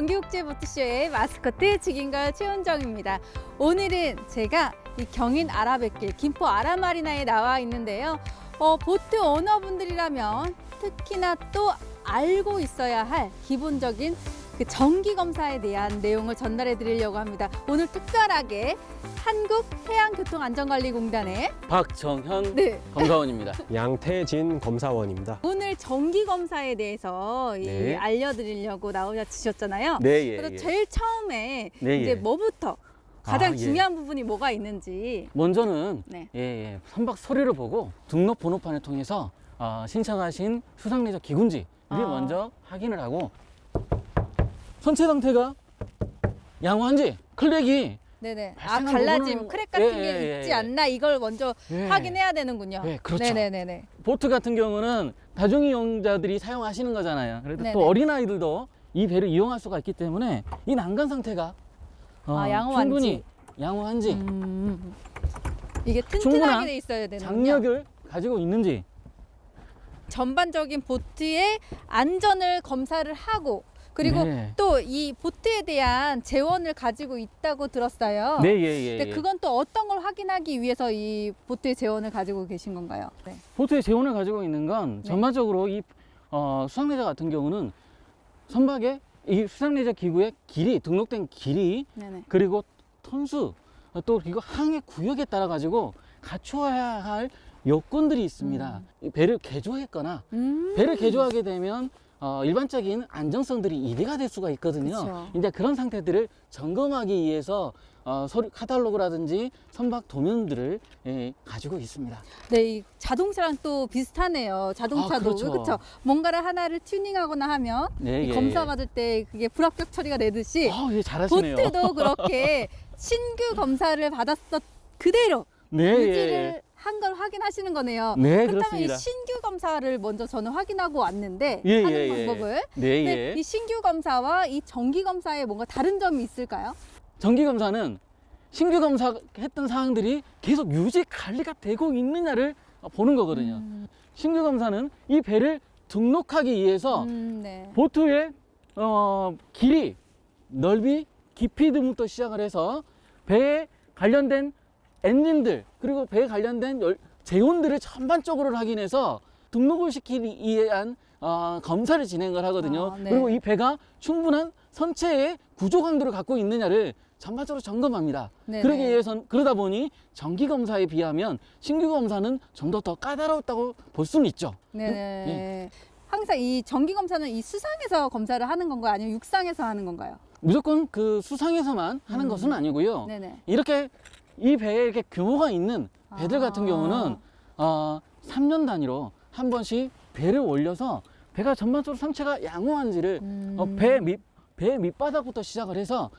경기국제보트쇼의 마스코트 직인걸 최은정입니다. 오늘은 제가 이 경인 아라뱃길 김포 아라마리나에 나와 있는데요. 보트 오너분들이라면 특히나 또 알고 있어야 할 기본적인 그 정기검사에 대한 내용을 전달해 드리려고 합니다. 오늘 특별하게 한국해양교통안전관리공단의 박정현 네. 검사원입니다. 양태진 검사원입니다. 오늘 정기검사에 대해서 네. 알려드리려고 나오셨잖아요. 네, 예, 그래서 예. 제일 처음에 네, 이제 예. 뭐부터 가장 아, 예. 중요한 부분이 뭐가 있는지. 먼저는 네. 선박 서류를 보고 등록 번호판을 통해서 신청하신 수상레저 기군지를 먼저 확인을 하고 선체 상태가 양호한지 클랙이 네네. 발생한 갈라짐, 부분은- 크랙 같은 예, 게 예, 있지 예. 않나 이걸 먼저 예. 확인해야 되는군요. 예, 그렇죠. 네네네네. 보트 같은 경우는 다중이용자들이 사용하시는 거잖아요. 그래도 네네. 또 어린아이들도 이 배를 이용할 수가 있기 때문에 이 난간 상태가 양호한지. 충분히 양호한지 이게 튼튼하게 충분한 돼 있어야 되는군요. 장력을 가지고 있는지 전반적인 보트의 안전을 검사를 하고 그리고 네. 또 이 보트에 대한 재원을 가지고 있다고 들었어요. 네, 예, 예. 근데 그건 또 어떤 걸 확인하기 위해서 이 보트의 재원을 가지고 계신 건가요? 네. 보트의 재원을 가지고 있는 건 네. 전반적으로 이 수상레저 같은 경우는 선박의 이 수상레저 기구의 길이 등록된 길이 네네. 그리고 톤수 또 그리고 항해 구역에 따라 가지고 갖추어야 할 요건들이 있습니다. 이 배를 개조했거나 배를 개조하게 되면 일반적인 안정성들이 이대가 될 수가 있거든요. 그쵸. 이제 그런 상태들을 점검하기 위해서 서류 카탈로그라든지 선박 도면들을 가지고 있습니다. 네, 이 자동차랑 또 비슷하네요. 자동차도 그렇죠. 그렇죠. 뭔가를 하나를 튜닝하거나 하면 네, 이 예, 검사 예. 받을 때 그게 불합격 처리가 되듯이 예, 잘하시네요. 보트도 그렇게 신규 검사를 받았었 그대로 네, 유지를 한 걸 확인하시는 거네요. 네, 그렇다면 그렇습니다. 이 신규 검사를 먼저 저는 확인하고 왔는데 예, 하는 예, 예. 방법을. 네, 근데 예. 이 신규 검사와 이 정기 검사에 뭔가 다른 점이 있을까요? 정기 검사는 신규 검사했던 사항들이 계속 유지 관리가 되고 있느냐를 보는 거거든요. 신규 검사는 이 배를 등록하기 위해서 네. 보트의 길이, 넓이, 깊이 등부터 시작을 해서 배에 관련된 엔진들 그리고 배에 관련된 재원들을 전반적으로 확인해서 등록을 시키기 위한 검사를 진행을 하거든요. 네. 그리고 이 배가 충분한 선체의 구조 강도를 갖고 있느냐를 전반적으로 점검합니다. 네네. 그러기 위해선 그러다 보니 정기 검사에 비하면 신규 검사는 좀 더 까다롭다고 볼 수는 있죠. 네네. 예. 항상 이 정기 검사는 이 수상에서 검사를 하는 건가요? 아니면 육상에서 하는 건가요? 무조건 그 수상에서만 하는 것은 아니고요. 네네. 이렇게 이 배에 이렇게 규모가 있는 배들 같은 경우는 3년 단위로 한 번씩 배를 올려서 배가 전반적으로 선체가 양호한지를 배 밑바닥부터 시작을 해서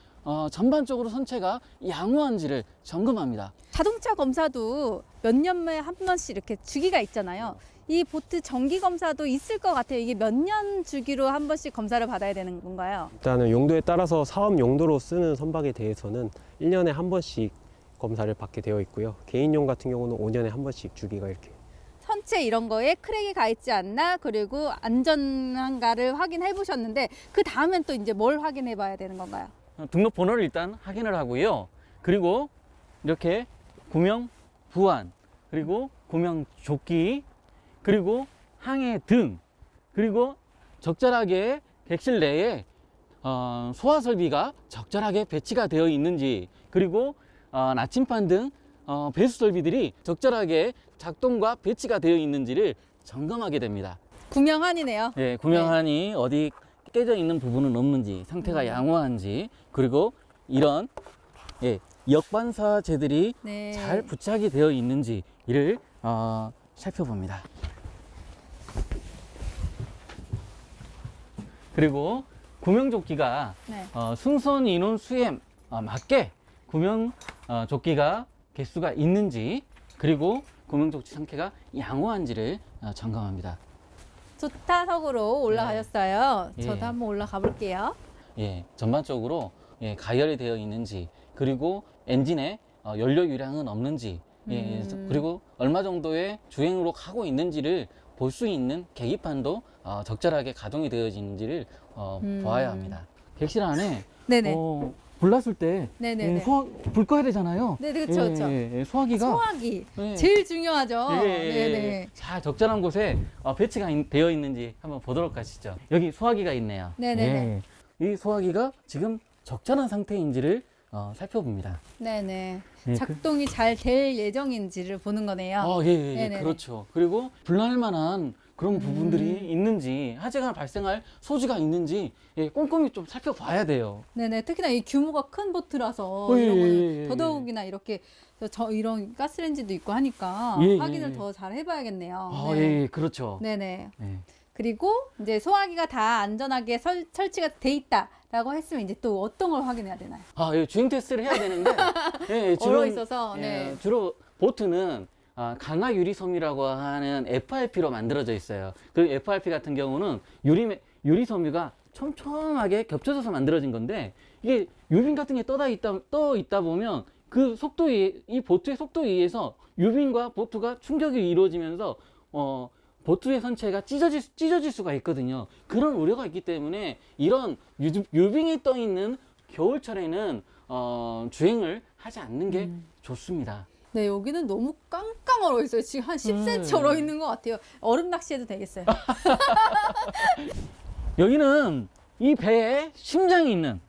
전반적으로 선체가 양호한지를 점검합니다. 자동차 검사도 몇 년에 한 번씩 이렇게 주기가 있잖아요. 이 보트 정기 검사도 있을 것 같아요. 이게 몇 년 주기로 한 번씩 검사를 받아야 되는 건가요? 일단은 용도에 따라서 사업 용도로 쓰는 선박에 대해서는 1년에 한 번씩 검사를 받게 되어 있고요. 개인용 같은 경우는 5년에 한 번씩 주기가 이렇게. 선체 이런 거에 크랙이 가 있지 않나 그리고 안전한가를 확인해 보셨는데 그 다음엔 또 이제 뭘 확인해 봐야 되는 건가요? 등록 번호를 일단 확인을 하고요. 그리고 이렇게 구명 부안, 그리고 구명 조끼, 그리고 항해 등, 그리고 적절하게 객실 내에 소화 설비가 적절하게 배치가 되어 있는지, 그리고 나침반 등 배수 설비들이 적절하게 작동과 배치가 되어 있는지를 점검하게 됩니다. 구명한이네요. 예, 구명한이 어디 깨져 있는 부분은 없는지, 상태가 양호한지, 그리고 이런 역반사재들이 네. 잘 부착이 되어 있는지 이를 살펴봅니다. 그리고 구명조끼가 네. 승선 인원 수에 맞게 구명조끼가 개수가 있는지, 그리고 구명조끼 상태가 양호한지를 점검합니다. 조타석으로 올라가셨어요. 예. 저도 한번 올라가 볼게요. 예, 전반적으로 가열이 되어 있는지, 그리고 엔진에 연료 유량은 없는지, 그리고 얼마 정도의 주행으로 가고 있는지를 볼 수 있는 계기판도 적절하게 가동이 되어지는지를 보아야 합니다. 객실 안에 네네. 불났을 때 네네네. 불 꺼야 되잖아요. 네, 그렇죠, 그렇죠. 소화기가 소화기 예. 제일 중요하죠. 예, 네네. 자, 적절한 곳에 배치가 되어 있는지 한번 보도록 하시죠. 여기 소화기가 있네요. 네네네. 예. 이 소화기가 지금 적절한 상태인지를 살펴봅니다. 네네. 예, 작동이 잘 될 예정인지를 보는 거네요. 네네네. 그렇죠. 그리고 불날 만한 그런 부분들이 있는지, 화재가 발생할 소지가 있는지 꼼꼼히 좀 살펴봐야 돼요. 네네. 특히나 이 규모가 큰 보트라서 예, 이런 거는 예, 예, 더더욱이나 이렇게 이런 가스레인지도 있고 하니까 예, 확인을 예. 더 잘 해봐야겠네요. 예, 네. 예, 그렇죠. 네네. 예. 그리고 이제 소화기가 다 안전하게 설치가 돼 있다라고 했으면 이제 또 어떤 걸 확인해야 되나요? 예, 주행 테스트를 해야 되는데, 얼어 있어서. 네. 주로 보트는 강화 유리섬유라고 하는 FRP로 만들어져 있어요. 그 FRP 같은 경우는 유리섬유가 촘촘하게 겹쳐져서 만들어진 건데, 이게 유빈 같은 게 떠 있다 보면 그 속도에, 이 보트의 속도에 의해서 유빈과 보트가 충격이 이루어지면서 보트의 선체가 찢어질 수가 있거든요. 그런 우려가 있기 때문에 이런 유빙이 떠 있는 겨울철에는 주행을 하지 않는 게 좋습니다. 네, 여기는 너무 깡깡 얼어 있어요. 지금 한 10cm 얼어 있는 것 같아요. 얼음 낚시해도 되겠어요. 여기는 이 배에 심장이 있는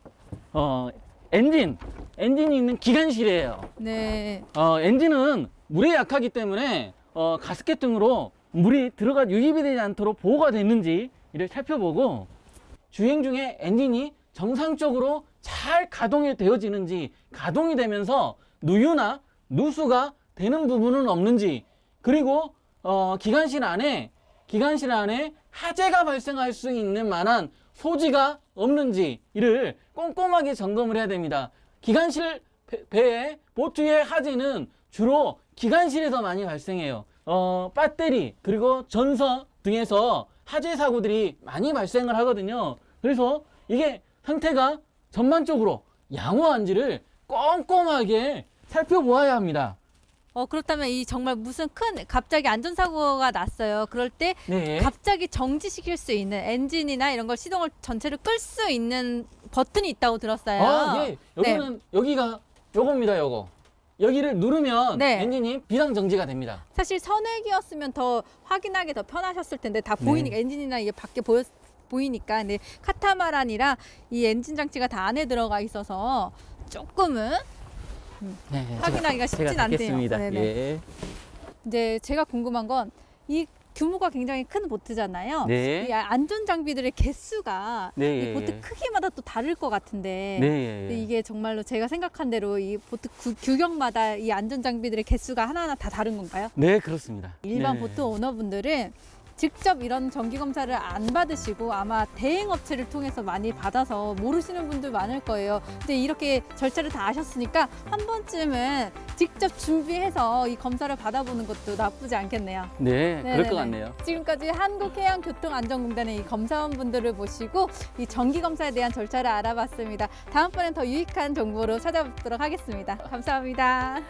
엔진이 있는 기관실이에요. 네. 엔진은 물에 약하기 때문에 가스켓 등으로 물이 유입이 되지 않도록 보호가 됐는지 이를 살펴보고, 주행 중에 엔진이 정상적으로 잘 가동이 되어지는지, 가동이 되면서 누유나 누수가 되는 부분은 없는지, 그리고 기관실 안에 화재가 발생할 수 있는 만한 소지가 없는지 이를 꼼꼼하게 점검을 해야 됩니다. 기관실 배의 보트의 화재는 주로 기관실에서 많이 발생해요. 배터리 그리고 전선 등에서 화재 사고들이 많이 발생을 하거든요. 그래서 이게 상태가 전반적으로 양호한지를 꼼꼼하게 살펴보아야 합니다. 그렇다면 이 정말 무슨 갑자기 안전사고가 났어요. 그럴 때 네. 갑자기 정지시킬 수 있는 엔진이나 이런 걸 시동을 전체를 끌 수 있는 버튼이 있다고 들었어요. 예. 여기는 여기가 요겁니다. 여기를 누르면 네. 엔진이 비상정지가 됩니다. 사실 선액이었으면 더 확인하기 더 편하셨을 텐데 다 보이니까 엔진이나 이게 밖에 보이니까. 근데 카타마란이라 이 엔진 장치가 다 안에 들어가 있어서 조금은 네, 확인하기가 쉽진 제가 않대요. 닫겠습니다. 네네. 예. 이제 제가 궁금한 건 이 규모가 굉장히 큰 보트잖아요. 네. 이 안전 장비들의 개수가 네, 이 예, 보트 예. 크기마다 또 다를 것 같은데. 네, 예, 근데 예. 이게 정말로 제가 생각한 대로 이 보트 규격마다 이 안전 장비들의 개수가 하나하나 다 다른 건가요? 네, 그렇습니다. 일반 네. 보트 오너분들은 직접 이런 정기 검사를 안 받으시고 아마 대행 업체를 통해서 많이 받아서 모르시는 분들 많을 거예요. 근데 이렇게 절차를 다 아셨으니까 한 번쯤은 직접 준비해서 이 검사를 받아보는 것도 나쁘지 않겠네요. 네, 그럴 네네네. 것 같네요. 지금까지 한국해양교통안전공단의 이 검사원분들을 모시고 이 정기 검사에 대한 절차를 알아봤습니다. 다음번엔 더 유익한 정보로 찾아뵙도록 하겠습니다. 감사합니다.